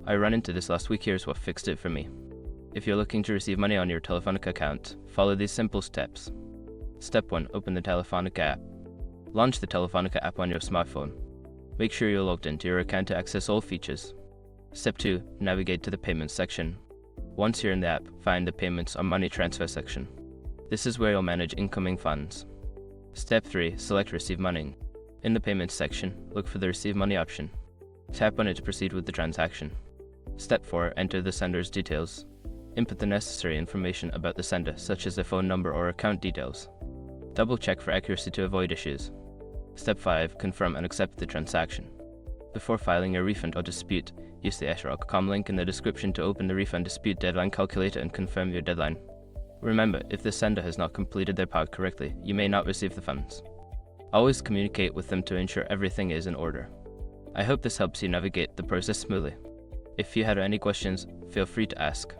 I ran into this last week. Here's what fixed it for me. If you're looking to receive money on your Telefonica account, follow these simple steps. Step 1. Open the Telefonica app. Launch the Telefonica app on your smartphone. Make sure you're logged into your account to access all features. Step 2. Navigate to the Payments section. Once you're in the app, find the Payments or Money Transfer section. This is where you'll manage incoming funds. Step 3. Select Receive Money. In the Payments section, look for the Receive Money option. Tap on it to proceed with the transaction. Step 4. Enter the sender's details. Input the necessary information about the sender, such as their phone number or account details. Double check for accuracy to avoid issues. Step 5. Confirm and accept the transaction. Before filing a refund or dispute, use the shrog.com link in the description to open the refund dispute deadline calculator and confirm your deadline. Remember, if the sender has not completed their part correctly, you may not receive the funds. Always communicate with them to ensure everything is in order. I hope this helps you navigate the process smoothly. If you had any questions, feel free to ask.